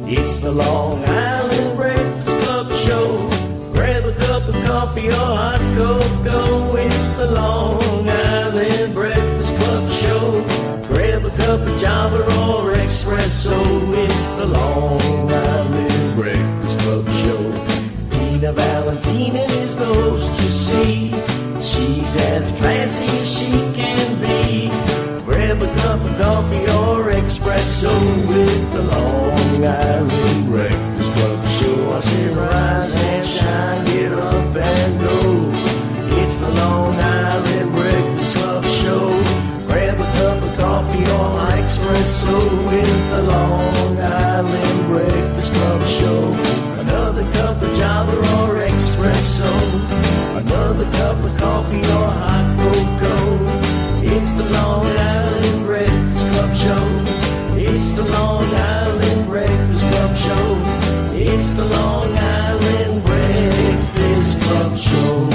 It's the Long Island Breakfast Club show. Grab a cup of coffee or hot cocoa. It's the Long Island Breakfast Club show. Grab a cup of Java or espresso. It's the Long Island Breakfast Club show. Tina Valentina is the host, you see. She's as classy as she can be. Grab a cup of coffee or espresso with the Long Island Breakfast Club show. I say rise and shine, get up and go. It's the Long Island Breakfast Club show. Grab a cup of coffee or espresso with the Long Island Breakfast Club show. Another cup of Java or espresso. Another cup of coffee or hot cocoa. It's the Long Island Breakfast Club show. It's the Long Island Breakfast Club show. It's the Long Island Breakfast Club show.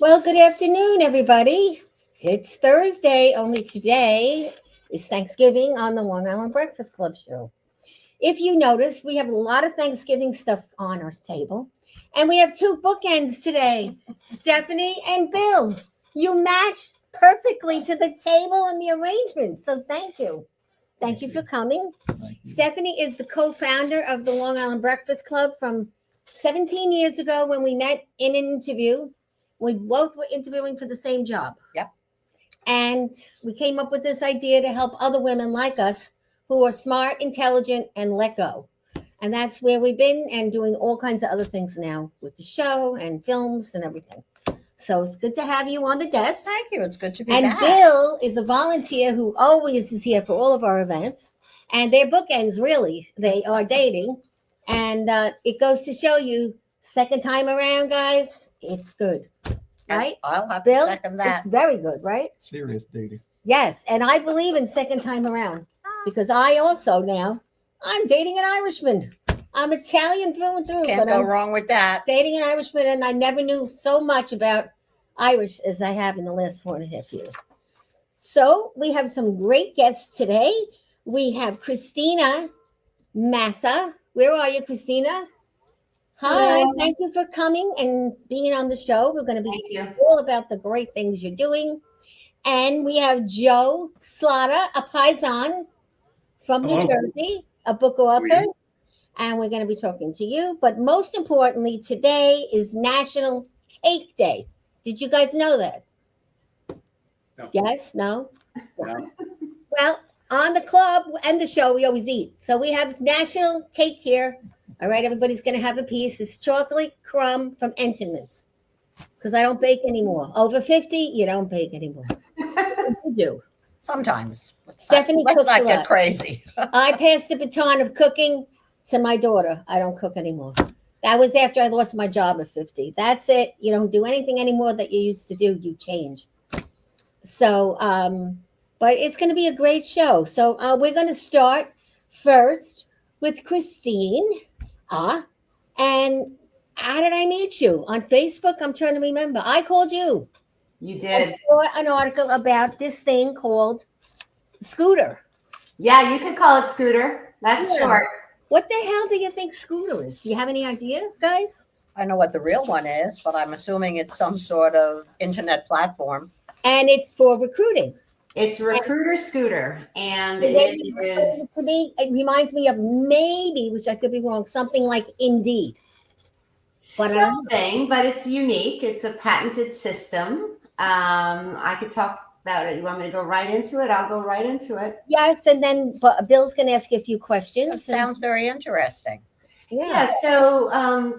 Well, good afternoon, everybody. It's Thursday, only today is Thanksgiving on the Long Island Breakfast Club show. If you notice, we have a lot of Thanksgiving stuff on our table. And we have two bookends today, Stephanie and Bill. You match perfectly to the table and the arrangements. So thank you. Thank you for coming. Stephanie is the co-founder of the Long Island Breakfast Club from 17 years ago when we met in an interview. We both were interviewing for the same job. Yep. And we came up with this idea to help other women like us who are smart, intelligent, and let go. And that's where we've been and doing all kinds of other things now with the show and films and everything. So it's good to have you on the desk. Thank you. It's good to be and back. Bill is a volunteer who always is here for all of our events. And they're bookends, really. They are dating. And it goes to show you, second time around, guys, it's good. Right? I'll have Bill, to second that. it's very good, right? Serious dating. Yes. And I believe in second time around because I also now, I'm dating an Irishman. I'm Italian through and through. Can't but go I'm wrong with that. dating an Irishman, and I never knew so much about Irish as I have in the last 4.5 years. So we have some great guests today. We have CHRISTINA MASSA. Where are you, CHRISTINA? Hi, Hello. thank you for coming and being on the show. We're going to Thank be you. all about the great things you're doing. And we have JSLOTA, a Paisan from New Hello. Jersey, a book author. And we're going to be talking to you. But most importantly, today is National Cake Day. Did you guys know that? No. Yes? No? No. Well, on the club and the show, we always eat. So we have National Cake here. All right, everybody's going to have a piece. It's chocolate crumb from Entenmann's. Because I don't bake anymore. Over 50, you don't bake anymore. You do. Sometimes. Stephanie Let's cooks not a get lot. crazy. I passed the baton of cooking to my daughter. I don't cook anymore. That was after I lost my job at 50. That's it. You don't do anything anymore that you used to do. You change. So, but it's going to be a great show. So we're going to start first with Christine. And how did I meet you? On Facebook? I'm trying to remember. I called you. You did. I saw an article about this thing called Scooter. Yeah, you could call it Scooter. That's Yeah. short. What the hell do you think Scooter is? Do you have any idea, guys? I know what the real one is, but I'm assuming it's some sort of internet platform. And it's for recruiting. It's Recruiter Scooter. And The way it you explained it is, to me, it reminds me of maybe, which I could be wrong, something like Indeed. But something, but it's unique. It's a patented system. I could talk about it. You want me to go right into it? I'll go right into it. Yes, and then Bill's going to ask you a few That questions. sounds very interesting. Yeah, so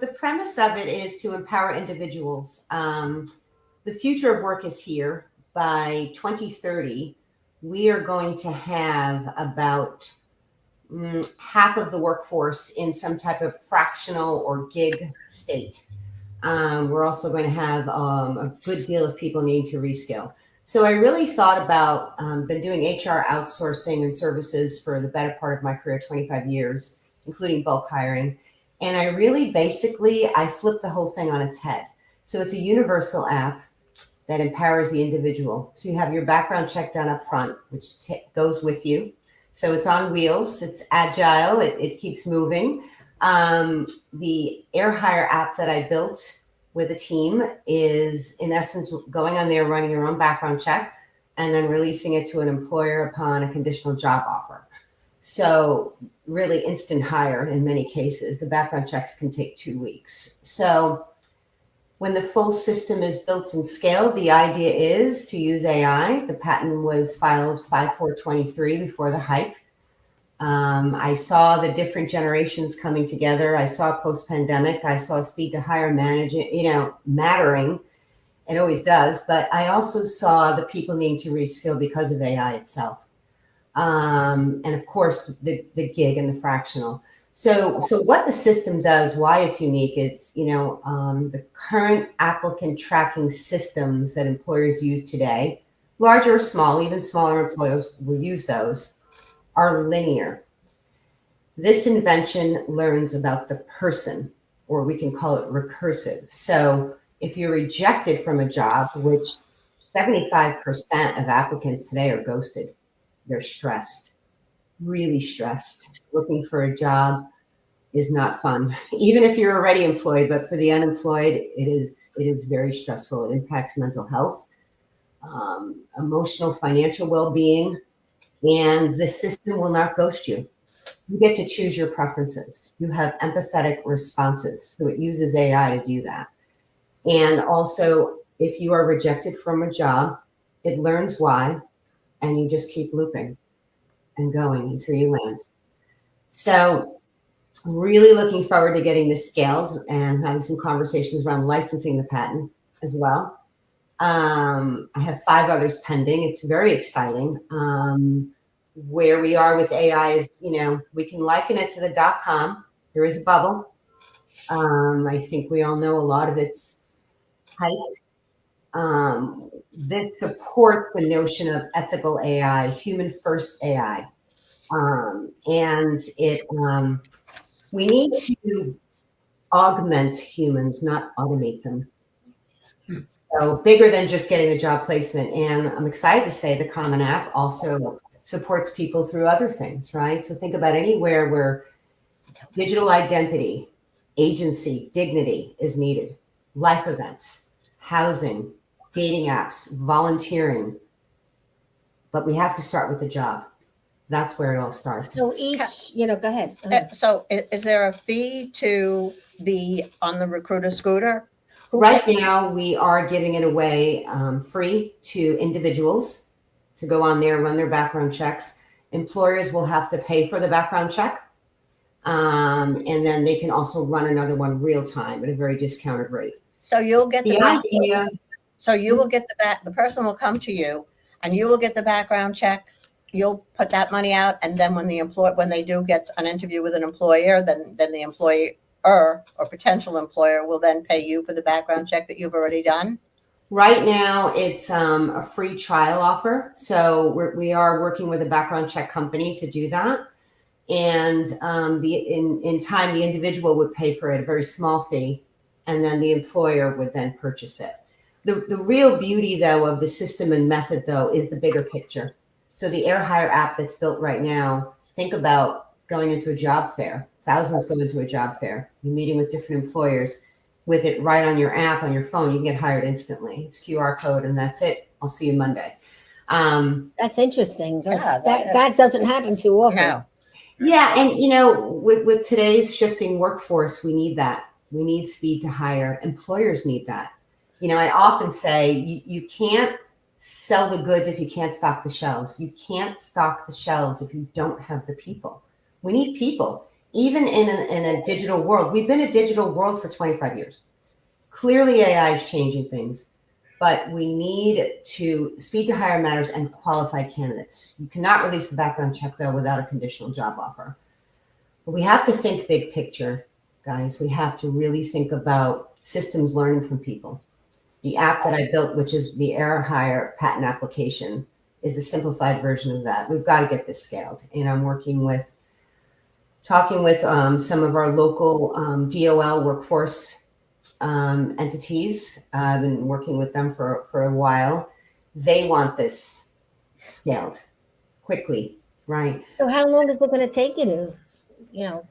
the premise of it is to empower individuals. The future of work is here. By 2030, we are going to have about half of the workforce in some type of fractional or gig state. We're also going to have a good deal of people needing to reskill. So I really thought about, been doing HR outsourcing and services for the better part of my career, 25 years, including bulk hiring. And I really basically, I flipped the whole thing on its head. So it's a universal app. that empowers the individual. So you have your background check done up front, which goes with you. So it's on wheels, it's agile, it keeps moving. The Air Hire app that I built with a team is, in essence, going on there, running your own background check, and then releasing it to an employer upon a conditional job offer. So really instant hire in many cases. The background checks can take 2 weeks. So when the full system is built and scaled, the idea is to use AI. The patent was filed 5/4/23 before the hype. I saw the different generations coming together. I saw post-pandemic. I saw speed to hire management, mattering. It always does. But I also saw the people needing to reskill because of AI itself. And of course, the gig and the fractional. So what the system does, why it's unique, it's, the current applicant tracking systems that employers use today, large or small, even smaller employers will use those, are linear. This invention learns about the person, or we can call it recursive. So if you're rejected from a job, which 75% of applicants today are ghosted, they're stressed, really stressed. Looking for a job is not fun, even if you're already employed, but for the unemployed, it is very stressful. It impacts mental health, emotional, financial well-being, and the system will not ghost you. You get to choose your preferences. You have empathetic responses. So it uses AI to do that. And also, if you are rejected from a job, it learns why, and you just keep looping and going until you land. So really looking forward to getting this scaled and having some conversations around licensing the patent as well. I have 5 others pending. It's very exciting. Where we are with AI is, we can liken it to the .com. There is a bubble. I think we all know a lot of its height. This supports the notion of ethical AI, human first AI. And we need to augment humans, not automate them. So bigger than just getting the job placement. And I'm excited to say the Common App also supports people through other things, right? So think about anywhere where digital identity, agency, dignity is needed, life events, housing, dating apps, volunteering. But we have to start with the job. That's where it all starts. So each, go ahead. So is there a fee to be on the recruiter scooter? Right now, we are giving it away free to individuals to go on there, run their background checks. Employers will have to pay for the background check. And then they can also run another one real time at a very discounted rate. So you'll get The idea. So you will get the person will come to you and you will get the background check. You'll put that money out. And then when they do get an interview with an employer, then the employer or potential employer will then pay you for the background check that you've already done. Right now, it's a free trial offer. So we are working with a background check company to do that. And in time, the individual would pay for it, a very small fee, and then the employer would then purchase it. The real beauty, though, of the system and method, though, is the bigger picture. So the Air Hire app that's built right now, think about going into a job fair. Thousands go into a job fair. You're meeting with different employers. With it right on your app, on your phone, you can get hired instantly. It's QR code, and that's it. I'll see you Monday. That's interesting. Yeah, That doesn't happen too often. No. Yeah, and with today's shifting workforce, we need that. We need speed to hire. Employers need that. I often say you can't sell the goods if you can't stock the shelves. You can't stock the shelves if you don't have the people. We need people. Even in a digital world, we've been a digital world for 25 years. Clearly, AI is changing things, but we need to speed to hire matters and qualified candidates. You cannot release the background check, though, without a conditional job offer. But we have to think big picture, guys. We have to really think about systems learning from people. The app that I built, which is the Air Hire patent application, is the simplified version of that. We've got to get this scaled. And I'm talking with some of our local DOL workforce entities. I've been working with them for a while. They want this scaled quickly, right? So how long is it going to take you to,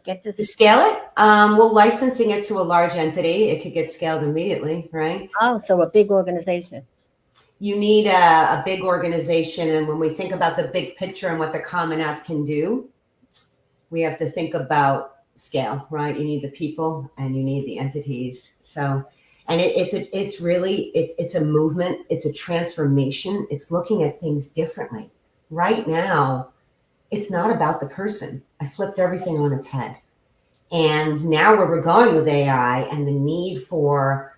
get To this? scale it, well, licensing it to a large entity, it could get scaled immediately, right? Oh, so a big organization. You need a big organization. And when we think about the big picture and what the Common App can do, we have to think about scale, right? You need the people and you need the entities. So, and it's really a movement. It's a transformation. It's looking at things differently. Right now, it's not about the person. I flipped everything on its head. And now where we're going with AI and the need for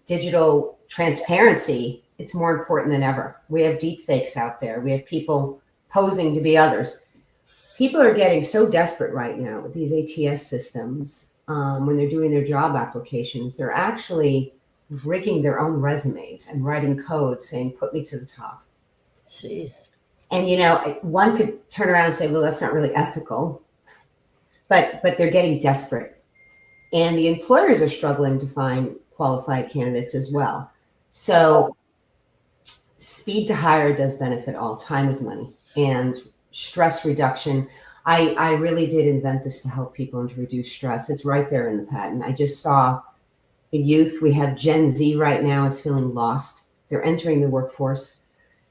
digital transparency, it's more important than ever. We have deep fakes out there. We have people posing to be others. People are getting so desperate right now with these ATS systems. When they're doing their job applications, they're actually rigging their own resumes and writing code saying, put me to the top. Jeez. And, one could turn around and say, well, that's not really ethical, but they're getting desperate. And the employers are struggling to find qualified candidates as well. So speed to hire does benefit all. Time is money. And stress reduction. I really did invent this to help people and to reduce stress. It's right there in the patent. I just saw the youth. We have Gen Z right now is feeling lost. They're entering the workforce.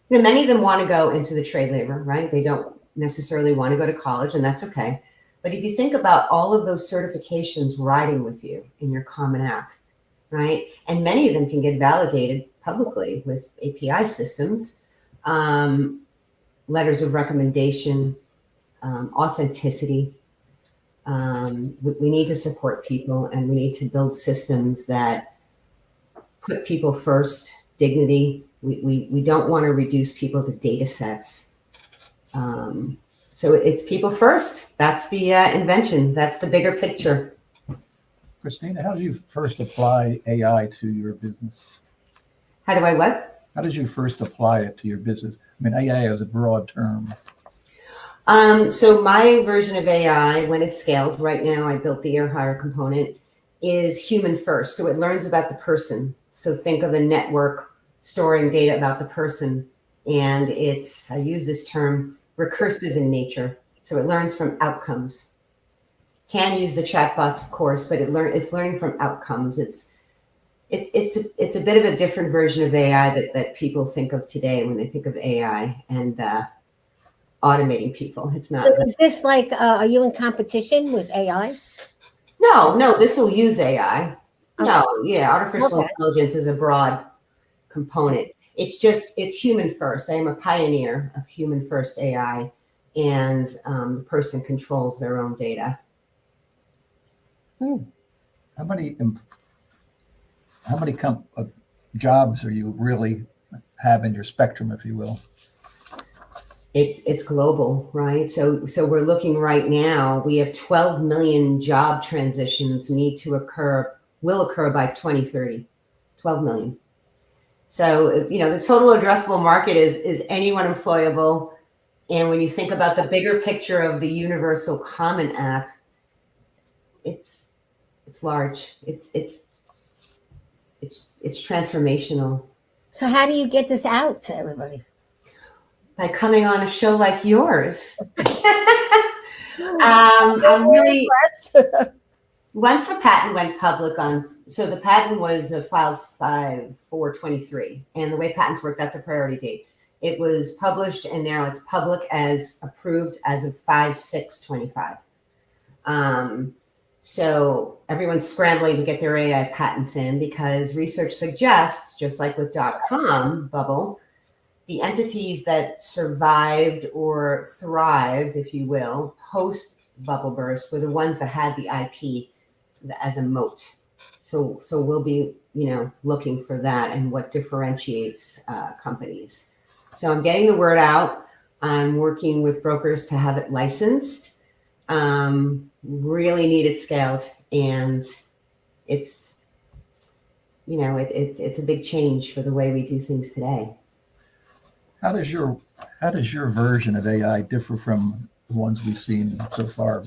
Many of them want to go into the trade labor, right? They don't necessarily want to go to college, and that's okay. But if you think about all of those certifications riding with you in your Common App, right? And many of them can get validated publicly with API systems, letters of recommendation, authenticity. We need to support people, and we need to build systems that put people first, dignity. We don't want to reduce people to data sets. So it's people first. That's the invention. That's the bigger picture. Christina, how did you first apply AI to your business? How do I what? How did you first apply it to your business? I mean, AI is a broad term. So my version of AI, when it's scaled, right now I built the air hire component, is human first. So it learns about the person. So think of a network storing data about the person. And I use this term, recursive in nature. So it learns from outcomes. Can use the chatbots, of course, but it's learning from outcomes. It's a bit of a different version of AI that people think of today when they think of AI and automating people. It's not. So is this like, are you in competition with AI? No, this will use AI. Okay. No, yeah, artificial Okay. intelligence is a broad component. It's human first. I am a pioneer of human first AI, and the person controls their own data. How many jobs are you really have in your spectrum, if you will? It's global, right? So we're looking right now, we have 12 million job transitions will occur by 2030, 12 million. So, the total addressable market is anyone employable. And when you think about the bigger picture of the Universal Common App, it's large. It's transformational. So how do you get this out to everybody? By coming on a show like yours. I'm really impressed. once the patent went public so the patent was filed 5/4/23, and the way patents work, that's a priority date. It was published, and now it's public as approved as of 5/6/25. So everyone's scrambling to get their AI patents in because research suggests, just like with .com bubble, the entities that survived or thrived, if you will, post bubble burst were the ones that had the IP as a moat. So we'll be, looking for that and what differentiates companies. So I'm getting the word out. I'm working with brokers to have it licensed. Really need it scaled, and it's a big change for the way we do things today. How does your version of AI differ from the ones we've seen so far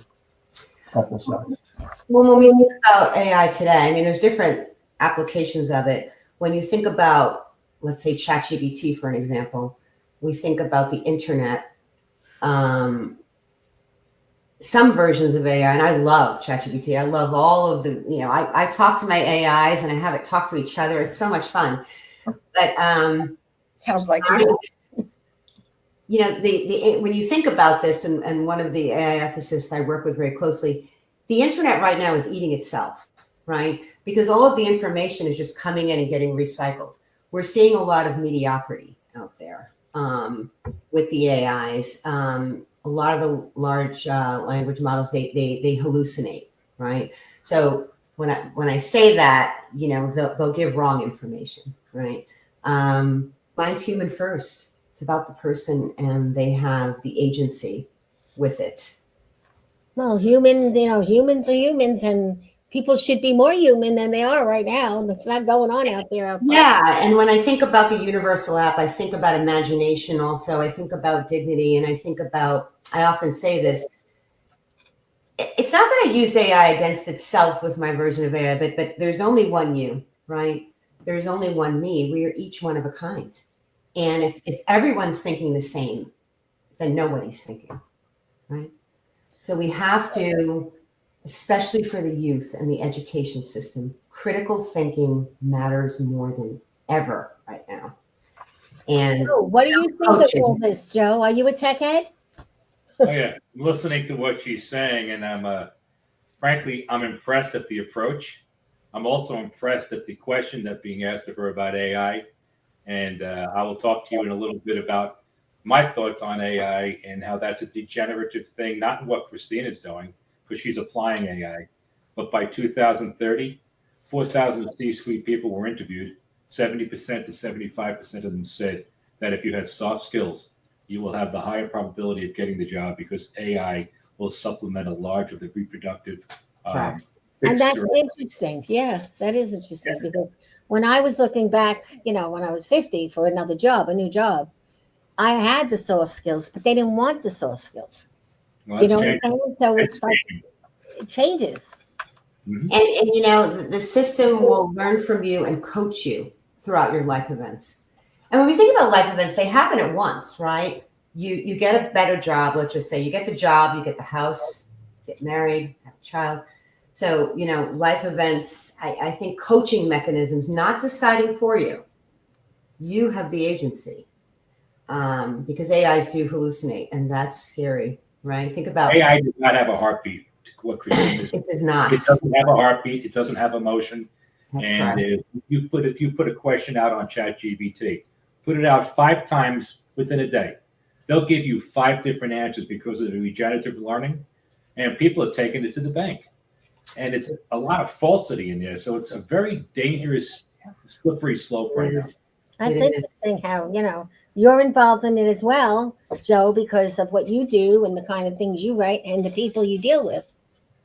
publicized? Well, when we think about AI today, I mean, there's different applications of it. When you think about, let's say, ChatGPT, for an example, we think about the internet. Some versions of AI, and I love ChatGPT. I love all of the, I talk to my AIs and I have it talk to each other. It's so much fun. But Sounds like when you think about this, and one of the AI ethicists I work with very closely, the internet right now is eating itself, right? Because all of the information is just coming in and getting recycled. We're seeing a lot of mediocrity out there with the AIs. A lot of the large language models, they hallucinate, right? So when I say that, they'll give wrong information, right? Mine's human first. It's about the person, and they have the agency with it. Well, humans are humans, and people should be more human than they are right now. That's not going on out there. Outside. Yeah, and when I think about the universal app, I think about imagination also. I think about dignity, and I often say this. It's not that I used AI against itself with my version of AI, but there's only one you, right? There's only one me. We are each one of a kind. And if everyone's thinking the same, then nobody's thinking, right? So we have to, especially for the youth and the education system, critical thinking matters more than ever right now. And So what do you think of all this, Joe? Are you a tech head? Oh yeah, I'm listening to what she's saying, and frankly, I'm impressed at the approach. I'm also impressed at the question that's being asked of her about AI, and I will talk to you in a little bit about my thoughts on AI and how that's a degenerative thing, not in what Christina's doing, because she's applying AI, but by 2030, 4,000 C-suite people were interviewed. 70% to 75% of them said that if you have soft skills, you will have the higher probability of getting the job because AI will supplement a large of the reproductive. Right. And that's interesting. Yeah, that is interesting because when I was looking back, when I was 50 for another job, a new job, I had the soft skills, but they didn't want the soft skills. Well, You know what I'm saying? So it's like it changes. Mm-hmm. And the system will learn from you and coach you throughout your life events. And when we think about life events, they happen at once, right? You get a better job. Let's just say you get the job, you get the house, get married, have a child. So, life events, I think coaching mechanisms, not deciding for you. You have the agency because AIs do hallucinate, and that's scary, right? Think about AI does not have a heartbeat. What Christina it does not. It doesn't have a heartbeat. It doesn't have emotion. That's and correct. if you put a question out on ChatGPT, put it out 5 times within a day, they'll give you 5 different answers because of the regenerative learning, and people have taken it to the bank. And it's a lot of falsity in there. So it's a very dangerous, slippery slope right now. That's interesting how, you're involved in it as well, Joe, because of what you do and the kind of things you write and the people you deal with.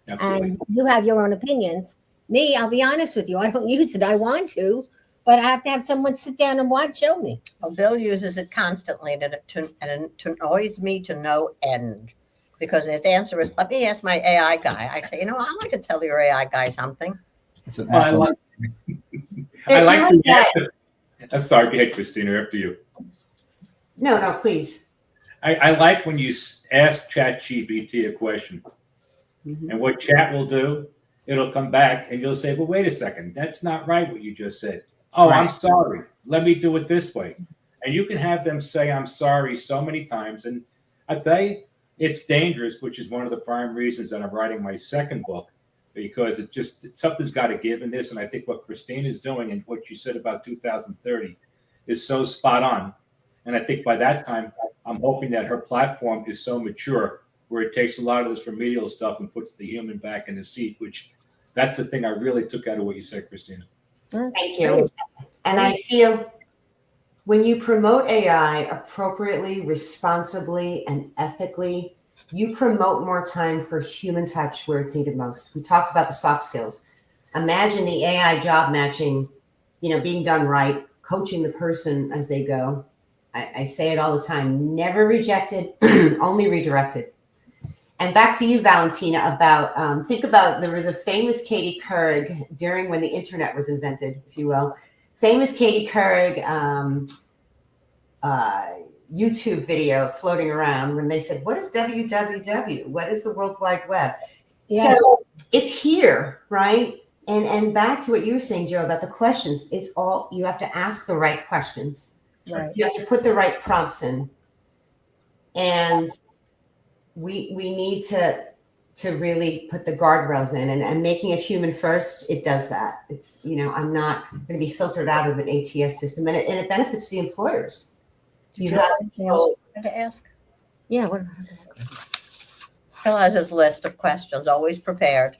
Absolutely. And you have your own opinions. Me, I'll be honest with you, I don't use it. I want to, but I have to have someone sit down and show me. Well, Bill uses it constantly to annoys me to no end. Because his answer is, let me ask my AI guy. I say, I'd like to tell your AI guy something. It's an I like that. I'm sorry, go ahead, Christina, after you. No, please. I like when you ask ChatGPT a question. Mm-hmm. And what Chat will do, it'll come back and you'll say, well, wait a second, that's not right what you just said. Oh, Right. I'm sorry. Let me do it this way. And you can have them say, I'm sorry so many times. And I tell you, it's dangerous, which is one of the prime reasons that I'm writing my second book, because something's got to give in this. And I think what Christine is doing and what she said about 2030 is so spot on. And I think by that time, I'm hoping that her platform is so mature where it takes a lot of this remedial stuff and puts the human back in the seat, which that's the thing I really took out of what you said, Christina. Thank you. And I feel when you promote AI appropriately, responsibly, and ethically, you promote more time for human touch where it's needed most. We talked about the soft skills. Imagine the AI job matching, being done right, coaching the person as they go. I say it all the time, never rejected, only redirected. And back to you, Valentina, about think about, there was a famous Katie Couric during when the internet was invented, if you will. Famous Katie Couric YouTube video floating around when they said, what is www? What is the World Wide Web? Yeah. So it's here, right? And back to what you were saying, Joe, about the questions. It's all, you have to ask the right questions. Right. You have to put the right prompts in. And we need to really put the guardrails in, and making it human first, it does that. It's, you know, I'm not going to be filtered out of an ATS system, and it benefits the employers. You have people To ask. Yeah. What, Phil has his list of questions, always prepared.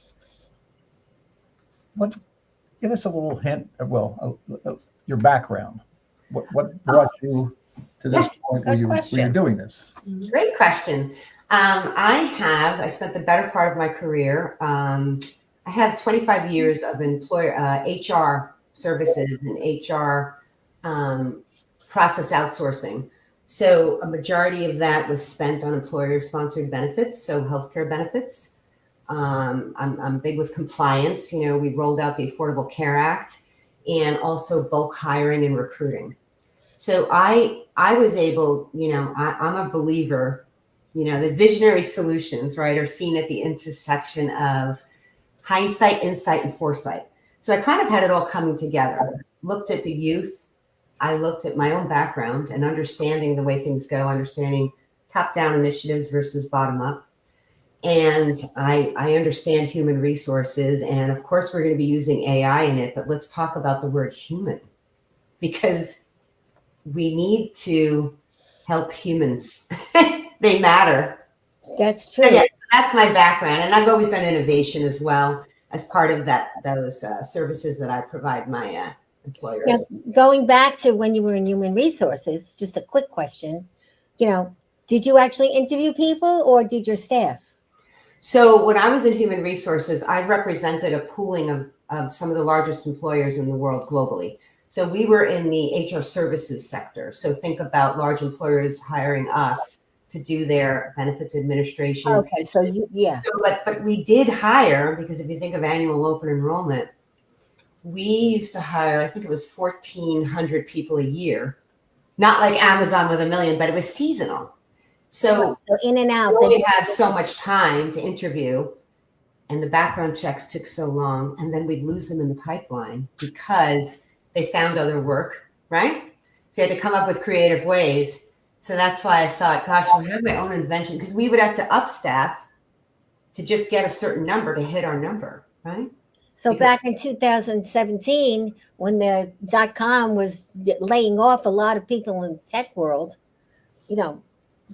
Give us a little hint, your background. What brought you to this point where you're doing this? Great question. I spent the better part of my career. I have 25 years of HR services and HR process outsourcing. So a majority of that was spent on employer-sponsored benefits, so healthcare benefits. I'm big with compliance. You know, we rolled out the Affordable Care Act, and also bulk hiring and recruiting. So I was able, you know, I'm a believer, you know, the visionary solutions, right, are seen at the intersection of hindsight, insight, and foresight. So I kind of had it all coming together. Looked at the youth. I looked at my own background and understanding the way things go, understanding top-down initiatives versus bottom-up. And I understand human resources. And of course, we're going to be using AI in it, but let's talk about the word human, because we need to help humans. They matter. that's true. Yeah, so that's my background. And I've always done innovation as well as part of those services that I provide my employers. Now, going back to when you were in human resources, just a quick question, you know, did you actually interview people or did your staff? So when I was in human resources, I represented a pooling of some of the largest employers in the world globally. So we were in the HR services sector. So think about large employers hiring us to do their benefits administration. Okay, so yeah. So, but we did hire, because if you think of annual open enrollment, we used to hire, I think it was 1,400 people a year. Not like Amazon with 1 million, but it was seasonal. So in and out. we only had so much time to interview, and the background checks took so long, and then we'd lose them in the pipeline because they found other work, right? So you had to come up with creative ways. So that's why I thought, gosh, I have my own invention, because we would have to upstaff to just get a certain number to hit our number, right? So back in 2017, when the .com was laying off a lot of people in the tech world, you know,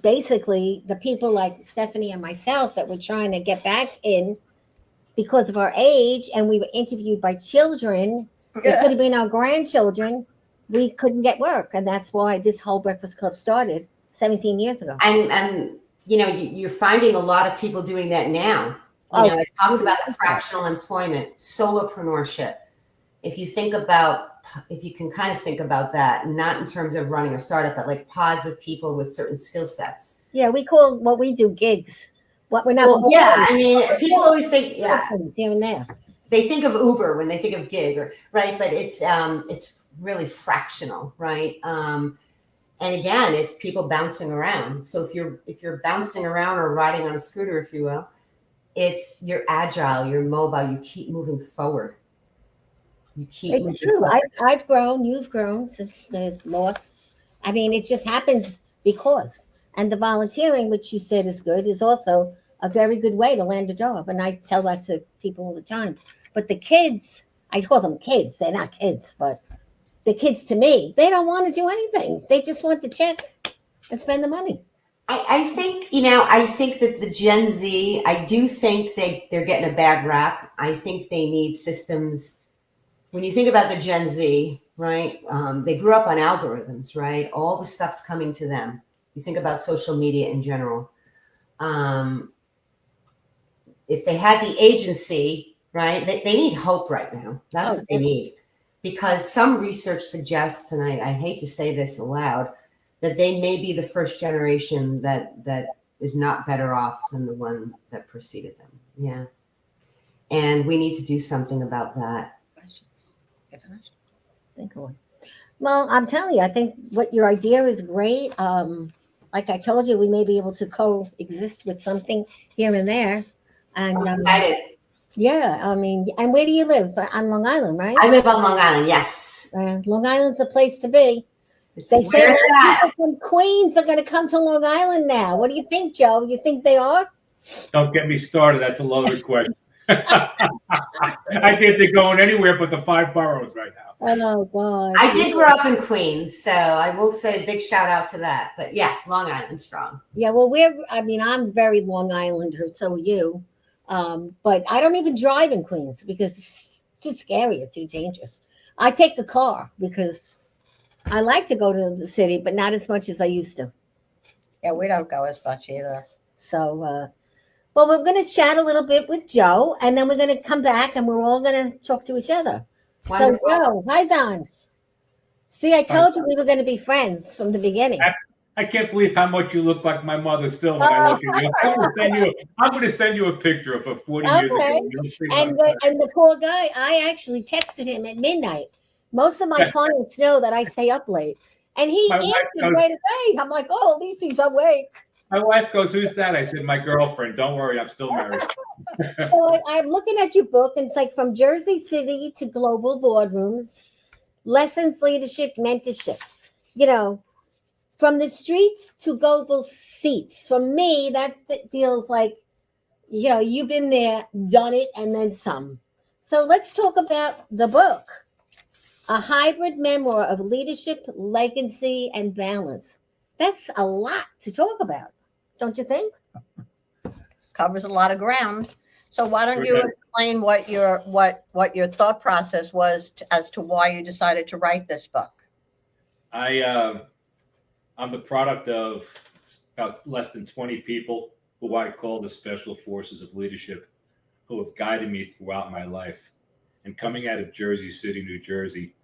basically the people like Stephanie and myself that were trying to get back in because of our age, and we were interviewed by children, it could have been our grandchildren, we couldn't get work. And that's why this whole Breakfast Club started 17 years ago. And you know, you're finding a lot of people doing that now. You know, I talked about the fractional employment, solopreneurship. If you can kind of think about that, not in terms of running a startup, but like pods of people with certain skill sets. Yeah, we call what we do gigs. What we're not. Well, yeah, I mean, people always think, here and there. They think of Uber when they think of gig, right? But it's really fractional, right? And again, it's people bouncing around. So if you're bouncing around or riding on a scooter, if you will, you're agile, you're mobile, you keep moving forward. It's true. I've grown, you've grown since the loss. I mean, it just happens because. And the volunteering, which you said is good, is also a very good way to land a job. And I tell that to people all the time. But the kids, I call them kids. They're not kids, but the kids to me, they don't want to do anything. They just want the check and spend the money. I think, you know, I think that the Gen Z, I do think they're getting a bad rap. I think they need systems. When you think about the Gen Z, right, they grew up on algorithms, right? All the stuff's coming to them. You think about social media in general. If they had the agency, right, they need hope right now. That's what they need. Because some research suggests, and I hate to say this aloud, that they may be the first generation that is not better off than the one that preceded them. Yeah. And we need to do something about that. Questions? Think of one. Well, I'm telling you, I think what your idea is great. Like I told you, we may be able to coexist with something here and there. And I'm excited. yeah, I mean, and where do you live? On Long Island, right? I live on Long Island, yes. Long Island's the place to be. It's They say where it's that at. people from Queens are going to come to Long Island now. What do you think, Joe? You think they are? Don't get me started. That's a loaded question. I think they're going anywhere but the 5 boroughs right now. Oh, God. I did grow up in Queens, so I will say a big shout out to that. But yeah, Long Island strong. Yeah, well, I'm very Long Islander, so are you. But I don't even drive in Queens because it's too scary. It's too dangerous. I take the car because I like to go to the city, but not as much as I used to. Yeah, we don't go as much either. So, well, we're going to chat a little bit with Joe, and then we're going to come back, and we're all going to talk to each other. Wonderful. So, Joe, hi, Zon. See, I told you we were going to be friends from the beginning. I can't believe how much you look like my mother still when I look at you. I'm going to send you a picture of her 40 years Okay. ago. And the poor guy, I actually texted him at midnight. Most of my clients know that I stay up late. And he My wife answered knows. right away. I'm like, oh, at least he's awake. My wife goes, "Who's that?" I said, "My girlfriend. Don't worry, I'm still married." So I'm looking at your book, and it's like From Jersey City to Global Boardrooms, Lessons, Leadership, Mentorship. You know, from the streets to global seats. For me, that feels like, you know, you've been there, done it, and then some. So let's talk about the book. A hybrid memoir of leadership, legacy, and balance. That's a lot to talk about, don't you think? Covers a lot of ground. So why don't you Sure. explain what your thought process was as to why you decided to write this book? I'm the product of about less than 20 people who I call the special forces of leadership, who have guided me throughout my life. And coming out of Jersey City, New Jersey,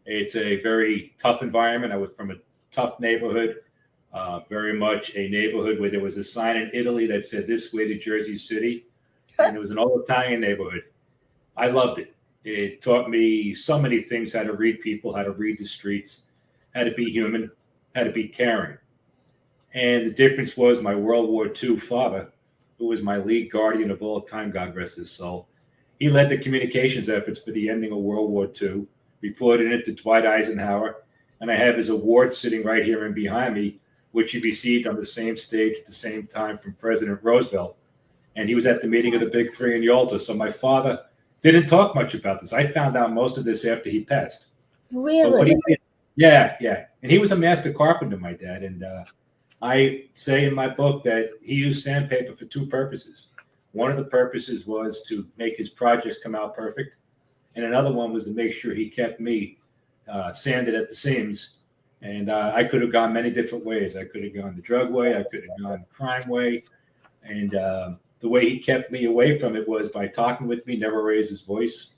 it's a very tough environment. I was from a tough neighborhood, very much a neighborhood where there was a sign in Italy that said "This way to Jersey City," and it was an old Italian neighborhood. I loved it. It taught me so many things: how to read people, how to read the streets, how to be human, how to be caring. And the difference was my World War II father, who was my lead guardian of all time, God rest his soul. He led the communications efforts for the ending of World War II, reported it to Dwight Eisenhower, and I have his award sitting right here and behind me, which he received on the same stage at the same time from President Roosevelt. And he was at the meeting of the Big Three in Yalta. So my father didn't talk much about this. I found out most of this after he passed. Really? Yeah. And he was a master carpenter, my dad. And I say in my book that he used sandpaper for 2 purposes. One of the purposes was to make his projects come out perfect. And another one was to make sure he kept me sanded at the seams. And I could have gone many different ways. I could have gone the drug way. I could have gone the crime way. And the way he kept me away from it was by talking with me, never raised his voice,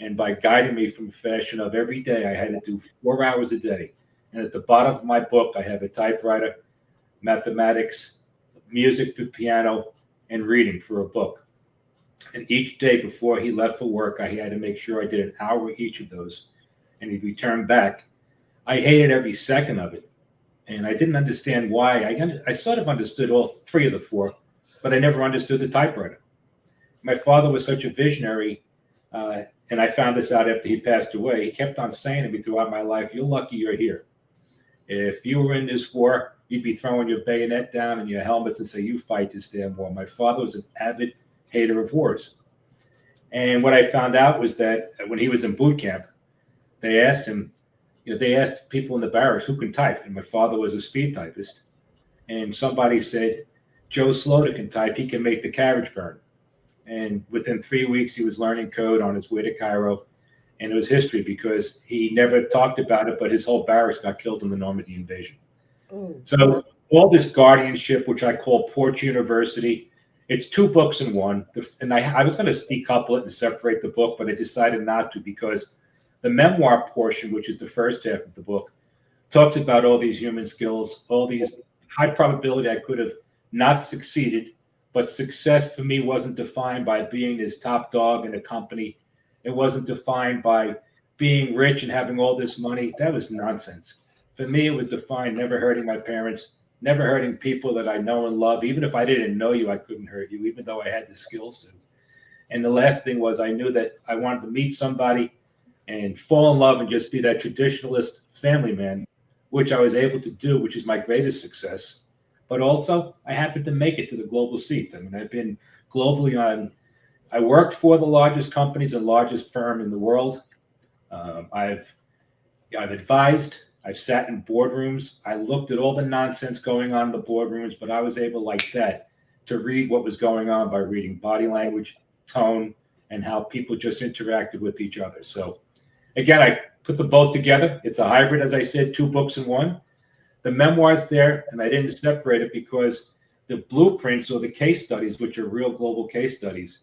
and by guiding me from the fashion of every day I had to do 4 hours a day. And at the bottom of my book, I have a typewriter, mathematics, music for piano, and reading for a book. And each day before he left for work, I had to make sure I did an hour each of those. And he returned back. I hated every second of it. And I didn't understand why. I sort of understood all 3 of the 4, but I never understood the typewriter. My father was such a visionary, and I found this out after he passed away. He kept on saying to me throughout my life, "You're lucky you're here. If you were in this war, you'd be throwing your bayonet down and your helmets and say, 'You fight this damn war.'" My father was an avid hater of wars. And what I found out was that when he was in boot camp, they asked him, they asked people in the barracks who can type. And my father was a speed typist. And somebody said, "JSLOTA can type. He can make the carriage burn." And within 3 weeks, he was learning code on his way to Cairo. And it was history because he never talked about it, but his whole barracks got killed in the Normandy invasion. So all this guardianship, which I call Porch University, it's 2 books in one. And I was going to decouple it and separate the book, but I decided not to because the memoir portion, which is the first half of the book, talks about all these human skills, all these high probability I could have not succeeded, but success for me wasn't defined by being this top dog in a company. It wasn't defined by being rich and having all this money. That was nonsense. For me, it was defined never hurting my parents, never hurting people that I know and love. Even if I didn't know you, I couldn't hurt you, even though I had the skills to. And the last thing was I knew that I wanted to meet somebody and fall in love and just be that traditionalist family man, which I was able to do, which is my greatest success. But also, I happened to make it to the global seats. I mean, I've been globally on. I worked for the largest companies and largest firm in the world. I've advised. I've sat in boardrooms. I looked at all the nonsense going on in the boardrooms, but I was able, like that, to read what was going on by reading body language, tone, and how people just interacted with each other. So, again, I put the both together. It's a hybrid, as I said, 2 books in one. The memoir's there, and I didn't separate it because the blueprints or the case studies, which are real global case studies,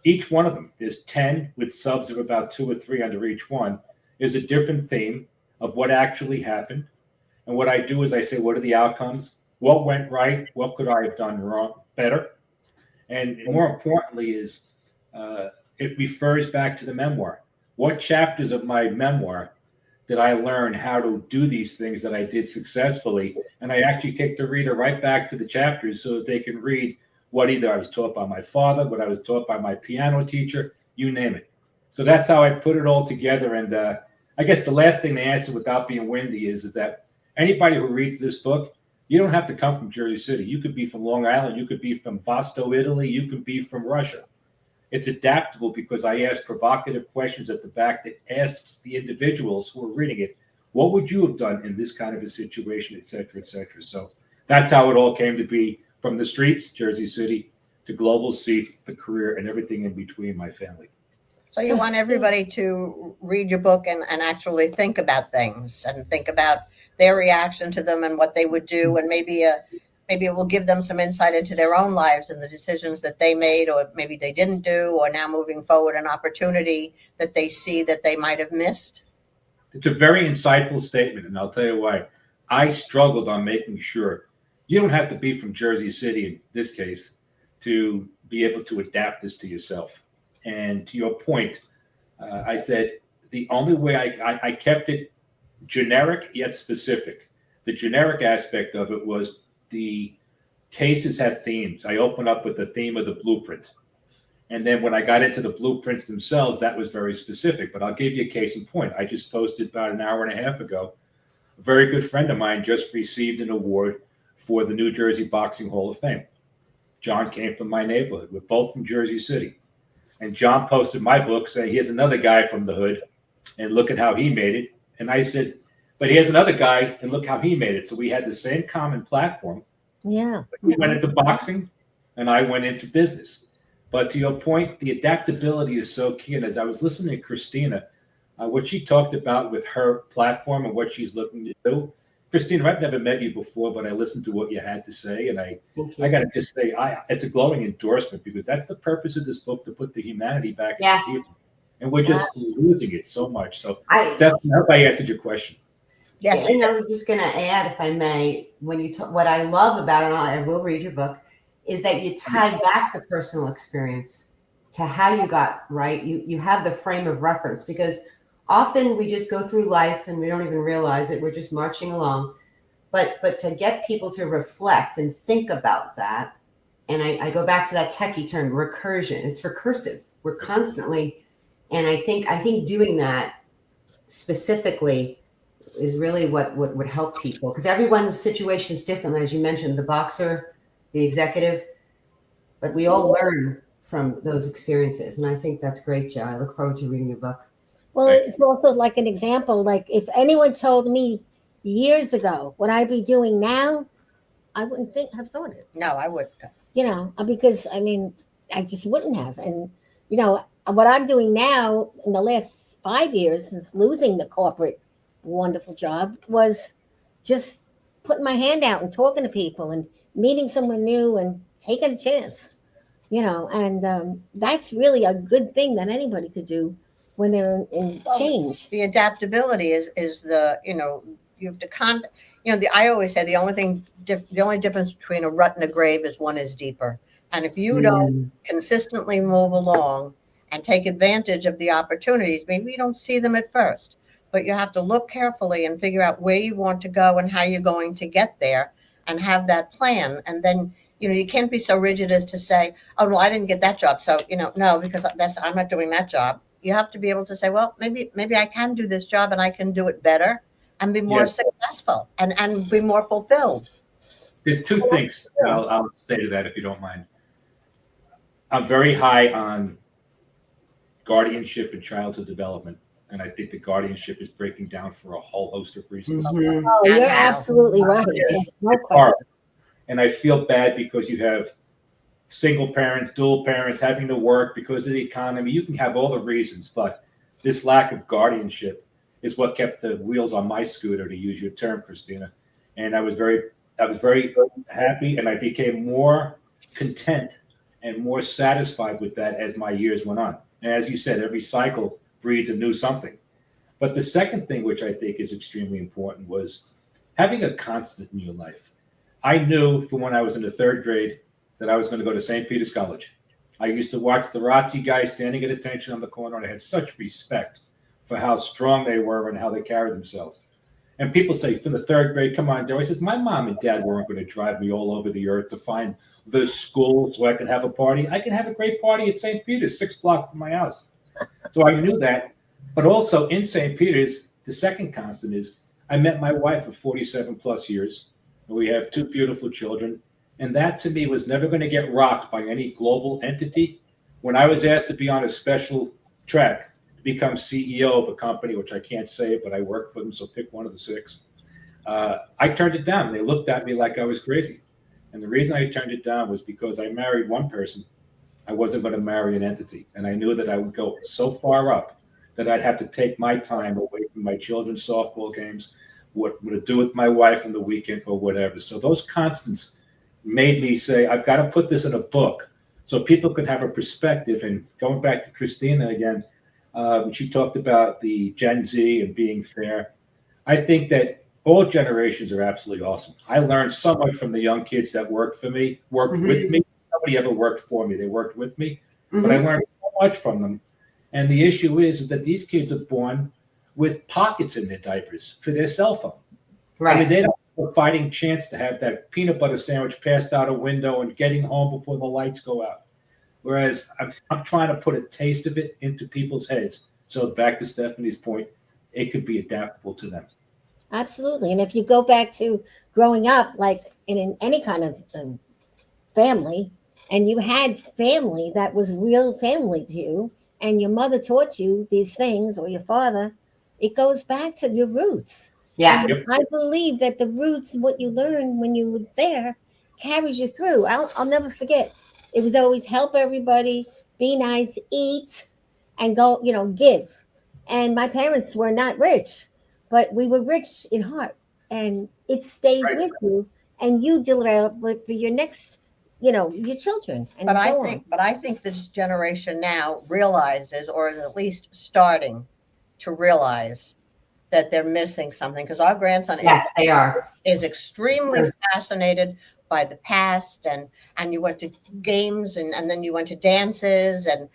each one of them, there's 10 with subs of about 2 or 3 under each one, is a different theme of what actually happened. And what I do is I say, what are the outcomes? What went right? What could I have done wrong, better? And more importantly is it refers back to the memoir. What chapters of my memoir did I learn how to do these things that I did successfully? And I actually take the reader right back to the chapters so that they can read what either I was taught by my father, what I was taught by my piano teacher, you name it. So that's how I put it all together. And I guess the last thing to answer without being windy is that anybody who reads this book, you don't have to come from Jersey City. You could be from Long Island. You could be from Vasto, Italy. You could be from Russia. It's adaptable because I ask provocative questions at the back that asks the individuals who are reading it, what would you have done in this kind of a situation, et cetera, et cetera. So that's how it all came to be, from the streets, Jersey City, to global seats, the career, and everything in between, my family. So you want everybody to read your book and actually think about things and think about their reaction to them and what they would do, and maybe it will give them some insight into their own lives and the decisions that they made, or maybe they didn't do, or now moving forward, an opportunity that they see that they might have missed. It's a very insightful statement, and I'll tell you why. I struggled on making sure you don't have to be from Jersey City, in this case, to be able to adapt this to yourself. And to your point, I said the only way I kept it generic yet specific. The generic aspect of it was the cases had themes. I opened up with the theme of the blueprint. And then when I got into the blueprints themselves, that was very specific. But I'll give you a case in point. I just posted about an hour and a half ago. A very good friend of mine just received an award for the New Jersey Boxing Hall of Fame. John came from my neighborhood. We're both from Jersey City. And John posted my book saying, here's another guy from the hood, and look at how he made it. And I said, but here's another guy, and look how he made it. So we had the same common platform. Yeah. He went into boxing, and I went into business. But to your point, the adaptability is so key. And as I was listening to Christina, what she talked about with her platform and what she's looking to do, Christina, I've never met you before, but I listened to what you had to say. And I got to just say, it's a glowing endorsement, because that's the purpose of this book, to put the humanity back into people. And we're just losing it so much. So definitely, I hope I answered your question. Yes. And I was just going to add, if I may, when you what I love about it, and I will read your book, is that you tie back the personal experience to how you got right. You have the frame of reference, because often we just go through life and we don't even realize it. We're just marching along. But to get people to reflect and think about that, and I go back to that techie term, recursion. It's recursive. We're constantly, and I think doing that specifically is really what would help people, because everyone's situation is different. As you mentioned, the boxer, the executive, but we all learn from those experiences. And I think that's great, Joe. I look forward to reading your book. Well, it's also like an example. Like, if anyone told me years ago what I'd be doing now, I wouldn't have thought it. No, I wouldn't. You know, because I just wouldn't have. And what I'm doing now in the last 5 years since losing the corporate wonderful job was just putting my hand out and talking to people and meeting someone new and taking a chance. And that's really a good thing that anybody could do when they're in change. The adaptability is the, have to I always say the only difference between a rut and a grave is one is deeper. And if you don't consistently move along and take advantage of the opportunities, maybe you don't see them at first, but you have to look carefully and figure out where you want to go and how you're going to get there and have that plan. And then, you can't be so rigid as to say, oh, well, I didn't get that job. So, no, because I'm not doing that job. You have to be able to say, well, maybe I can do this job and I can do it better and be more successful and be more fulfilled. There's two things I'll say to that, if you don't mind. I'm very high on guardianship and childhood development. And I think the guardianship is breaking down for a whole host of reasons. Mhm. Oh, you're absolutely right. No question. And I feel bad because you have single parents, dual parents having to work because of the economy. You can have all the reasons, but this lack of guardianship is what kept the wheels on my scooter, to use your term, Christina. And I was very happy, and I became more content and more satisfied with that as my years went on. And as you said, every cycle breeds a new something. But the second thing, which I think is extremely important, was having a constant in your life. I knew from when I was in the third grade that I was going to go to St. Peter's College. I used to watch the ROTC guys standing at attention on the corner, and I had such respect for how strong they were and how they carried themselves. And people say, from the third grade, come on, Joe. I says, my mom and dad weren't going to drive me all over the earth to find the school so I could have a party. I can have a great party at St. Peter's, 6 blocks from my house. So I knew that. But also in St. Peter's, the second constant is I met my wife for 47 plus years. And we have 2 beautiful children. And that to me was never going to get rocked by any global entity. When I was asked to be on a special track to become CEO of a company, which I can't say, but I worked for them, so pick one of the 6. I turned it down. They looked at me like I was crazy. And the reason I turned it down was because I married one person. I wasn't going to marry an entity. And I knew that I would go so far up that I'd have to take my time away from my children's softball games, what to do with my wife on the weekend or whatever. So those constants made me say, I've got to put this in a book so people could have a perspective. And going back to Christina again, when she talked about the Gen Z and being fair, I think that all generations are absolutely awesome. I learned so much from the young kids that worked with me. Nobody ever worked for me. They worked with me, but I learned so much from them. And the issue is that these kids are born with pockets in their diapers for their cell phone. Right. I mean, they don't have a fighting chance to have that peanut butter sandwich passed out a window and getting home before the lights go out. Whereas I'm trying to put a taste of it into people's heads. So back to Stephanie's point, it could be adaptable to them. Absolutely. And if you go back to growing up, like in any kind of family, and you had family that was real family to you, and your mother taught you these things, or your father, it goes back to your roots. Yeah. And I believe that the roots, what you learned when you were there, carries you through. I'll never forget. It was always help everybody, be nice, eat, and go, give. And my parents were not rich, but we were rich in heart, and it stays with you, and you develop it for your next, your children. And But I think this generation now realizes, or is at least starting to realize, that they're missing something, because our grandson They are. is extremely fascinated by the past, and you went to games and then you went to dances and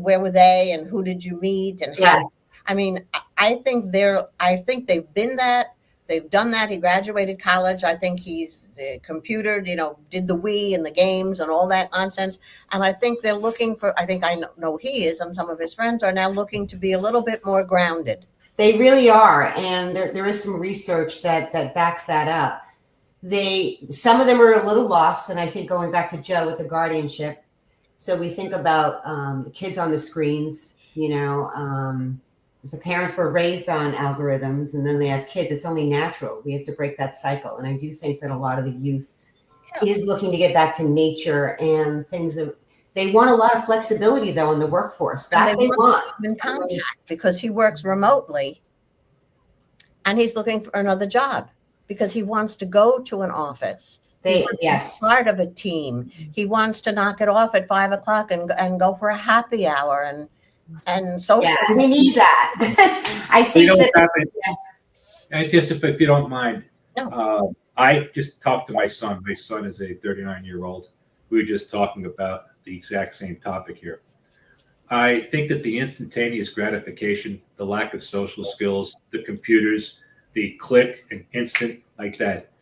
where were they and who did you meet and how. I mean, I think they've been that. They've done that. He graduated college. I think he's computered, did the Wii and the games and all that nonsense. And I think they're looking for, I know he is, and some of his friends are now looking to be a little bit more grounded. They really are. And there is some research that backs that up. Some of them are a little lost. And I think going back to Joe with the guardianship. So we think about kids on the screens, the parents were raised on algorithms and then they have kids. It's only natural. We have to break that cycle. And I do think that a lot of the youth is looking to get back to nature and things. They want a lot of flexibility, though, in the workforce. That they want. In contact, because he works remotely and he's looking for another job because he wants to go to an office. Yes. Part of a team. He wants to knock it off at 5 o'clock and go for a happy hour and social. Yeah, we need that. I think I guess if you don't mind, No. I just talked to my son. My son is a 39-year-old. We were just talking about the exact same topic here. I think that the instantaneous gratification, the lack of social skills, the computers, the click and instant like that,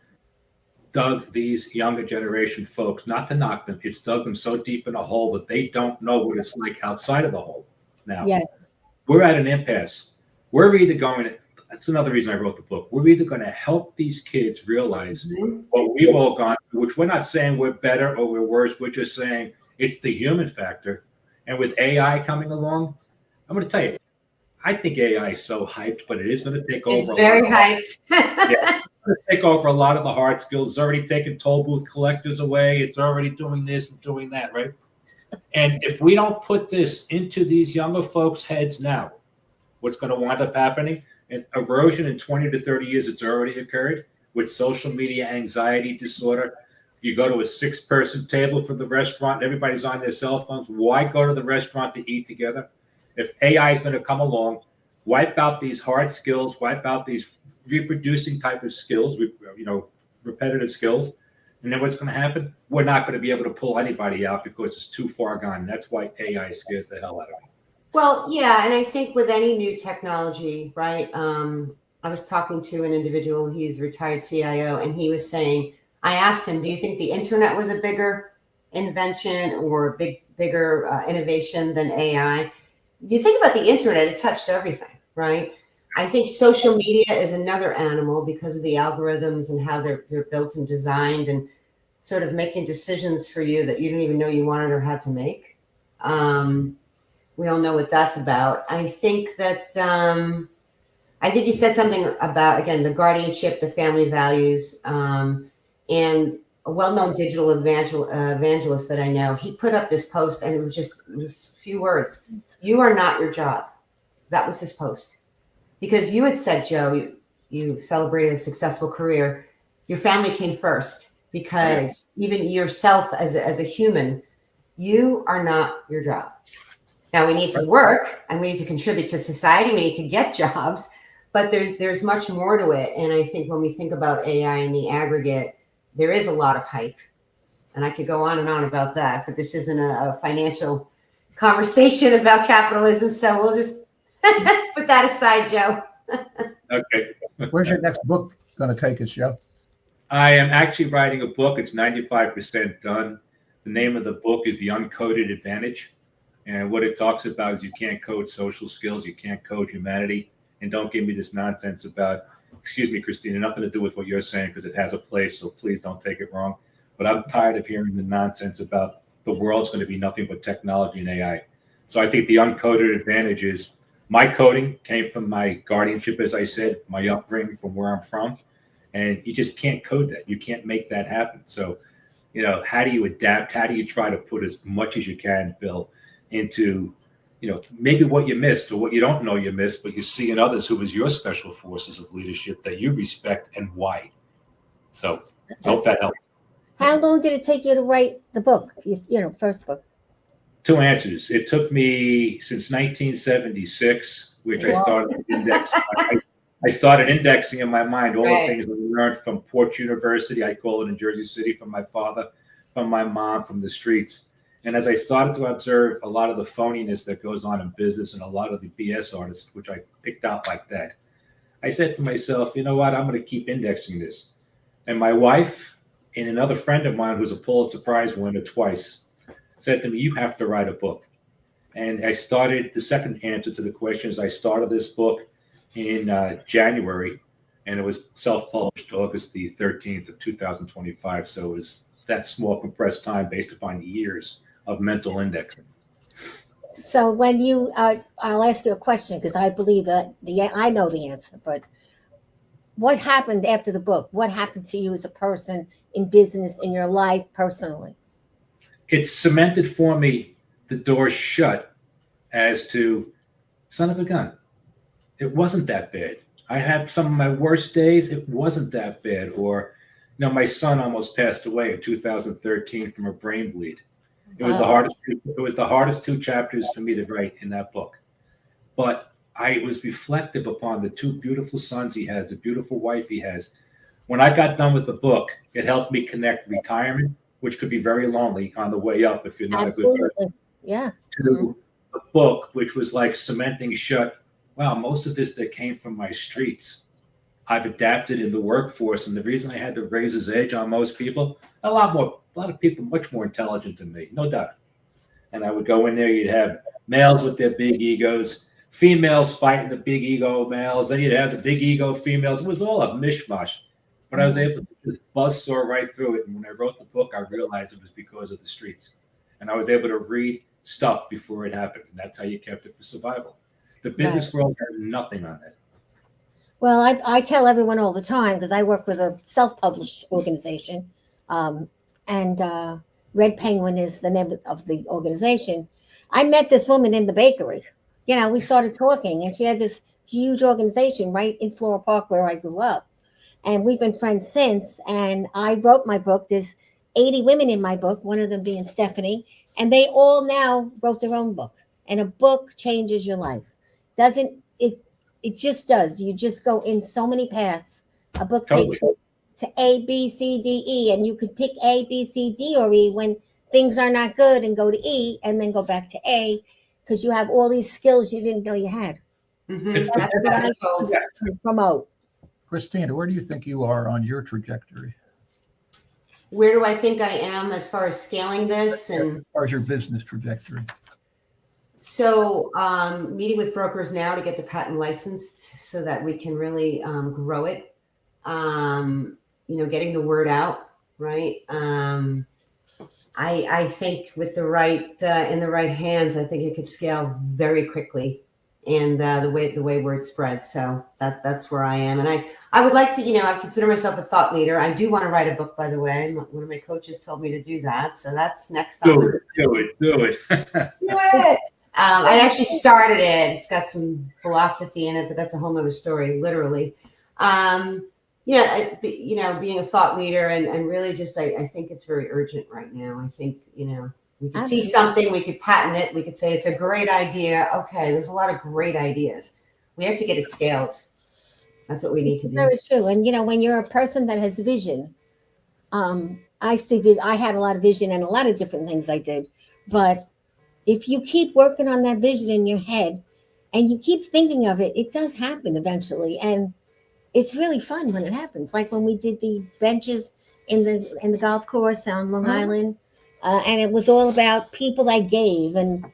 dug these younger generation folks, not to knock them, it's dug them so deep in a hole that they don't know what it's like outside of the hole. Now, Yes. we're at an impasse. We're either going to, that's another reason I wrote the book. We're either going to help these kids realize what we've all gone through, which we're not saying we're better or we're worse. We're just saying it's the human factor. And with AI coming along, I'm going to tell you, I think AI is so hyped, but it is going to take over. It's very hyped. Yeah, it's going to take over a lot of the hard skills. It's already taken toll booth collectors away. It's already doing this and doing that, right? And if we don't put this into these younger folks' heads now, what's going to wind up happening? An erosion in 20 to 30 years, it's already occurred with social media anxiety disorder. You go to a 6-person table for the restaurant, everybody's on their cell phones. Why go to the restaurant to eat together? If AI is going to come along, wipe out these hard skills, wipe out these reproducing type of skills, repetitive skills, and then what's going to happen? We're not going to be able to pull anybody out because it's too far gone. That's why AI scares the hell out of me. Well, yeah, and I think with any new technology, right? I was talking to an individual, he's a retired CIO, and he was saying, I asked him, do you think the internet was a bigger invention or bigger innovation than AI? You think about the internet, it touched everything, right? I think social media is another animal because of the algorithms and how they're built and designed and sort of making decisions for you that you didn't even know you wanted or had to make. We all know what that's about. I think that, I think you said something about, again, the guardianship, the family values, and a well-known digital evangelist that I know, he put up this post and it was a few words. You are not your job. That was his post. Because you had said, Joe, you celebrated a successful career. Your family came first because even yourself as a human, you are not your job. Now we need to work and we need to contribute to society. We need to get jobs, but there's much more to it. And I think when we think about AI in the aggregate, there is a lot of hype, and I could go on and on about that, but this isn't a financial conversation about capitalism. So we'll just put that aside, Joe. Okay. Where's your next book going to take us, Joe? I am actually writing a book. It's 95% done. The name of the book is The Uncoded Advantage. And what it talks about is you can't code social skills. You can't code humanity. And don't give me this nonsense about, excuse me, Christina, nothing to do with what you're saying because it has a place. So please don't take it wrong. But I'm tired of hearing the nonsense about the world's going to be nothing but technology and AI. So I think the uncoded advantage is my coding came from my guardianship, as I said, my upbringing from where I'm from. And you just can't code that. You can't make that happen. So, how do you adapt? How do you try to put as much as you can, Bill, into, maybe what you missed or what you don't know you missed, but you see in others who was your special forces of leadership that you respect and why. So hope that helps. How long did it take you to write the book, first book? 2 answers. It took me since 1976, which I started indexing. I started indexing in my mind all the things that we learned from Porch University. I call it in Jersey City, from my father, from my mom, from the streets. And as I started to observe a lot of the phoniness that goes on in business and a lot of the BS artists, which I picked out like that, I said to myself, you know what, I'm going to keep indexing this. And my wife and another friend of mine who's a Pulitzer Prize winner twice said to me, you have to write a book. And I started, the second answer to the question is I started this book in January, and it was self-published August the 13th of 2025. So it was that small compressed time based upon years of mental indexing. So when you, I'll ask you a question because I believe that I know the answer, but what happened after the book? What happened to you as a person in business, in your life, personally? It cemented for me the door shut as to, son of a gun, it wasn't that bad. I had some of my worst days. It wasn't that bad. Or, my son almost passed away in 2013 from a brain bleed. It was the hardest. It was the hardest 2 chapters for me to write in that book. But I was reflective upon the two beautiful sons he has, the beautiful wife he has. When I got done with the book, it helped me connect retirement, which could be very lonely on the way up if you're not a good person, Absolutely. Yeah. to the book, which was like cementing shut. Wow, most of this that came from my streets, I've adapted in the workforce, and the reason I had the razor's edge on most people, a lot of people much more intelligent than me, no doubt. And I would go in there, you'd have males with their big egos, females fighting the big ego males, then you'd have the big ego females. It was all a mishmash, but I was able to just buzzsaw right through it. And when I wrote the book, I realized it was because of the streets, and I was able to read stuff before it happened, and that's how you kept it for survival. The business world has nothing on that. Well, I tell everyone all the time, because I work with a self-published organization, and Red Penguin is the name of the organization. I met this woman in the bakery. You know, we started talking, and she had this huge organization right in Floral Park where I grew up. And we've been friends since. And I wrote my book. There's 80 women in my book, one of them being Stephanie. And they all now wrote their own book. And a book changes your life. It just does. You just go in so many paths. A book takes you to A, B, C, D, E, and you could pick A, B, C, D, or E when things are not good, and go to E, and then go back to A, because you have all these skills you didn't know you had. That's what I told. To promote. Christina, where do you think you are on your trajectory Where do I think I am as far as scaling this? And as far as your business trajectory? so meeting with brokers now to get the patent licensed so that we can really grow it. Getting the word out, right? I think with the right in the right hands, I think it could scale very quickly, and the way word spreads. So that's where I am, and I would like to, I consider myself a thought leader. I do want to write a book, by the way. One of my coaches told me to do that, so that's next on. Do it. Do it. I actually started it. It's got some philosophy in it, but that's a whole nother story, literally. Being a thought leader and really just, I think it's very urgent right now. I think, we could see something, we could patent it. We could say it's a great idea. Okay, there's a lot of great ideas. We have to get it scaled. That's what we need to do. Very true. And, when you're a person that has vision, I see vision. I had a lot of vision and a lot of different things I did. But if you keep working on that vision in your head and you keep thinking of it, it does happen eventually. And it's really fun when it happens. Like when we did the benches in the golf course on Long Island, and it was all about people that gave. And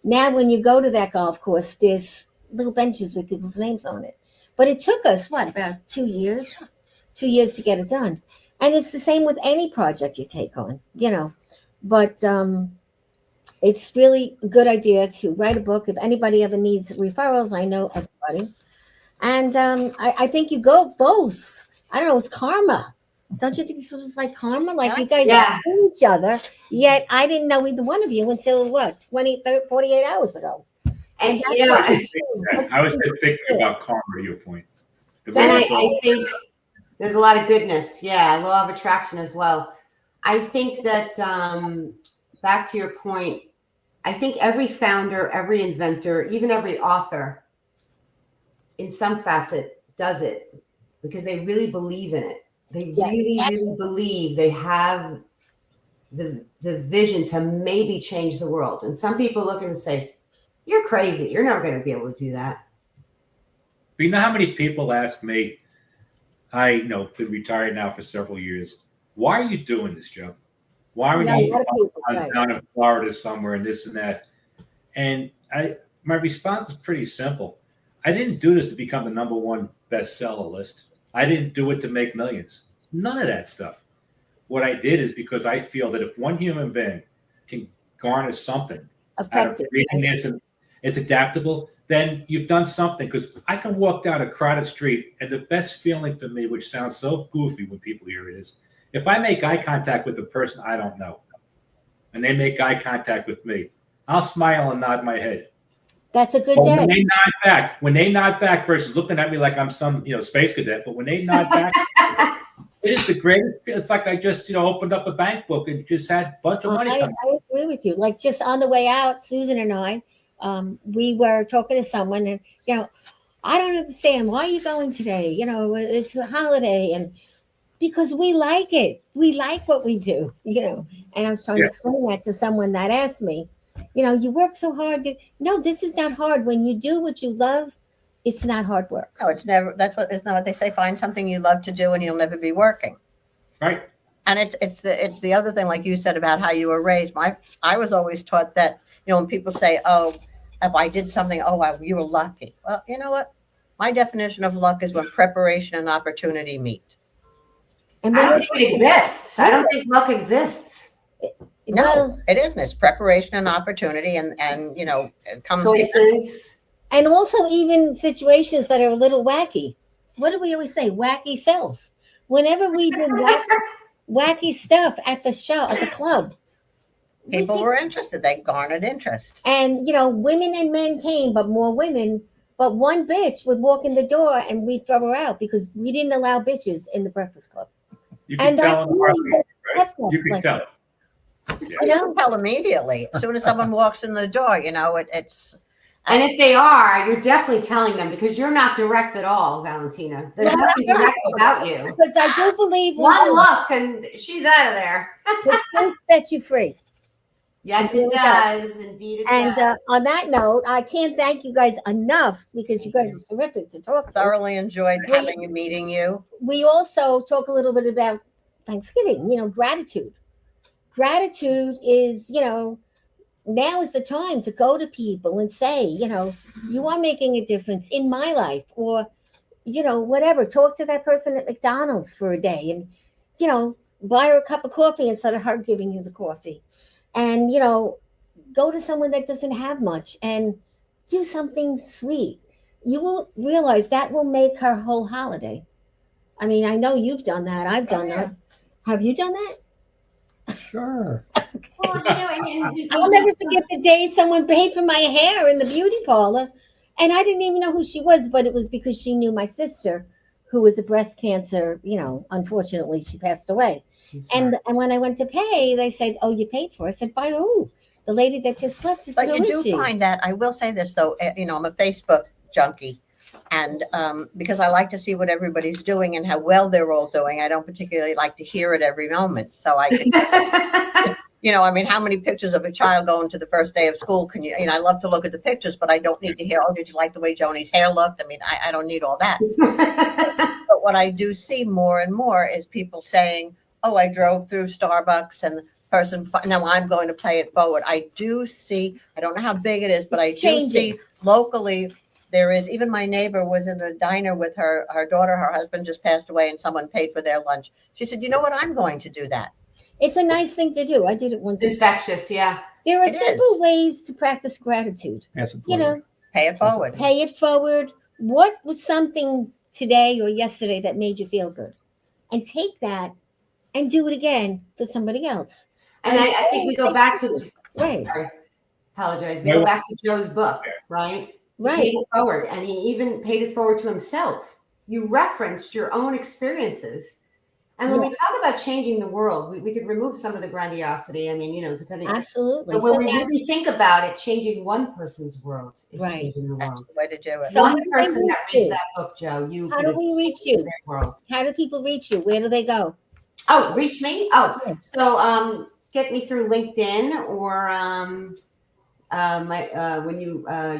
now when you go to that golf course, there's little benches with people's names on it. But it took us, about 2 years? 2 years to get it done. And it's the same with any project you take on, But it's really a good idea to write a book. If anybody ever needs referrals, I know everybody. And I think you go both. I don't know, it's karma. Don't you think this was like karma? Like you guys know each other, yet I didn't know either one of you until 48 hours ago. And I was just thinking about karma, to your point. And I think there's a lot of goodness. Yeah, law of attraction as well. I think that back to your point, I think every founder, every inventor, even every author, in some facet, does it because they really believe in it. They really believe they have the vision to maybe change the world. And some people look and say, "You're crazy. You're never going to be able to do that." But you know how many people ask me? I been retired now for several years. Why are you doing this, Joe? Why are you down in Florida somewhere and this and that? And my response is pretty simple. I didn't do this to become the #1 bestseller list. I didn't do it to make millions. None of that stuff. What I did is because I feel that if one human being can garner something out of reading this and it's adaptable, then you've done something. Because I can walk down a crowded street, and the best feeling for me, which sounds so goofy when people hear it, is if I make eye contact with a person I don't know, and they make eye contact with me, I'll smile and nod my head. That's a good day. When they nod back versus looking at me like I'm some, space cadet, but when they nod back, it is the greatest. It's like I just, opened up a bank book and just had a bunch of money. I agree with you. Like just on the way out, Susan and I, we were talking to someone, and I don't understand why are you going today. It's a holiday, and because we like it, we like what we do. And I was trying to explain that to someone that asked me, you work so hard. No, this is not hard. When you do what you love, it's not hard work. No, it's never. Isn't that what they say? Find something you love to do, and you'll never be working. Right. And it's the other thing, like you said about how you were raised. I was always taught that when people say, "Oh, if I did something, you were lucky." Well, you know what? My definition of luck is when preparation and opportunity meet. And I don't think it exists. I don't think luck exists. No, it isn't. It's preparation and opportunity, and it comes Choices. And also even situations that are a little wacky. What do we always say? Wacky selves. Whenever we did wacky stuff at the show, at the club, people were interested. They garnered interest. And women and men came, but more women. But one bitch would walk in the door and we'd throw her out because we didn't allow bitches in the Breakfast Club. You can tell in the heartbeat, right? You can tell. You can tell immediately. As soon as someone walks in the door, it's. And if they are, you're definitely telling them because you're not direct at all, Valentina. There's nothing direct about you. Because I do believe one look and she's out of there. The truth sets you free. Yes, it does. Indeed, it does. And on that note, I can't thank you guys enough because you guys are terrific to talk to. Thoroughly enjoyed meeting you. We also talk a little bit about Thanksgiving, gratitude. Gratitude is, now is the time to go to people and say, you are making a difference in my life, or, whatever. Talk to that person at McDonald's for a day and, buy her a cup of coffee instead of her giving you the coffee. And, go to someone that doesn't have much and do something sweet. You will realize that will make her whole holiday. I mean, I know you've done that. I've done that. Have you done that? Sure. Well, I'll never forget the day someone paid for my hair in the beauty parlor. And I didn't even know who she was, but it was because she knew my sister, who was a breast cancer. Unfortunately, she passed away. And when I went to pay, they said, "Oh, you paid for it." I said, "By who?" The lady that just left. I said, But you do find that, I will say this though, I'm a Facebook junkie. And because I like to see what everybody's doing and how well they're all doing, I don't particularly like to hear it every moment. So I can, how many pictures of a child going to the first day of school can you, I love to look at the pictures, but I don't need to hear, "Oh, did you like the way Joni's hair looked?" I mean, I don't need all that. But what I do see more and more is people saying, "Oh, I drove through Starbucks and the person, now I'm going to pay it forward." I do see, I don't know how big it is, but I do see locally, there is, even my neighbor was in a diner with her daughter, her husband just passed away and someone paid for their lunch. She said, "You know what, I'm going to do that." It's a nice thing to do. I did it once. It's infectious, yeah. There are simple ways to practice gratitude. Yes, pay it forward. Pay it forward. What was something today or yesterday that made you feel good? And take that and do it again for somebody else. And I think we go back to right. Sorry, apologize. We go back to Joe's book, right? Right. He paid it forward, and he even paid it forward to himself. You referenced your own experiences. And when we talk about changing the world, we could remove some of the grandiosity. I mean, depending. Absolutely. But when we really think about it, changing one person's world is changing the world. That's the way to do it. So One person that reads that book, Joe, how do we reach you? Their world. How do people reach you? Where do they go? Oh, reach me? Oh, Yes. so get me through LinkedIn or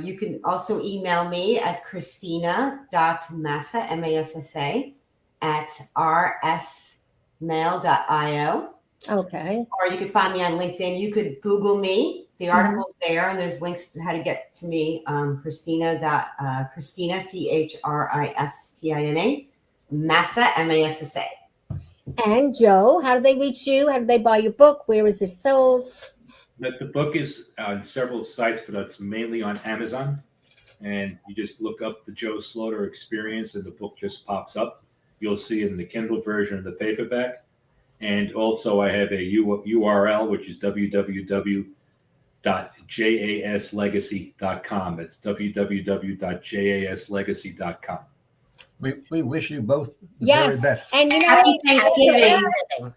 you can also email me at CHRISTINA.MASSA, MASSA at rsmail.io. Okay. Or you can find me on LinkedIn. You could Google me. The article's there, and there's links to how to get to me. Christina, CHRISTINA, MASSA, MASSA. And Joe, how do they reach you? How do they buy your book? Where is it sold? The book is on several sites, but it's mainly on Amazon. And you just look up the JSLOTA experience and the book just pops up. You'll see it in the Kindle version of the paperback. And also I have a URL, which is www.jaslegacy.com. That's www.jaslegacy.com. We wish you both the Yes. very best. And Happy Thanksgiving.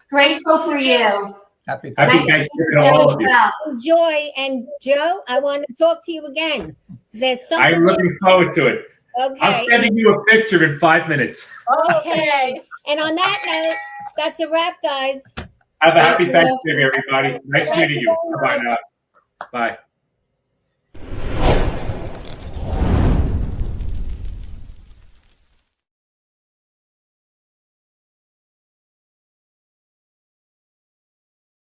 Grateful for you. Happy Happy Thanksgiving. Thanksgiving to all of you. Enjoy. And Joe, I want to talk to you again. There's something. I'm looking forward to it. I'm Okay. sending you a picture in 5 minutes. Okay. And on that note, that's a wrap, guys. Have a happy you. Thanksgiving, everybody. Nice meeting you. Bye now. Bye.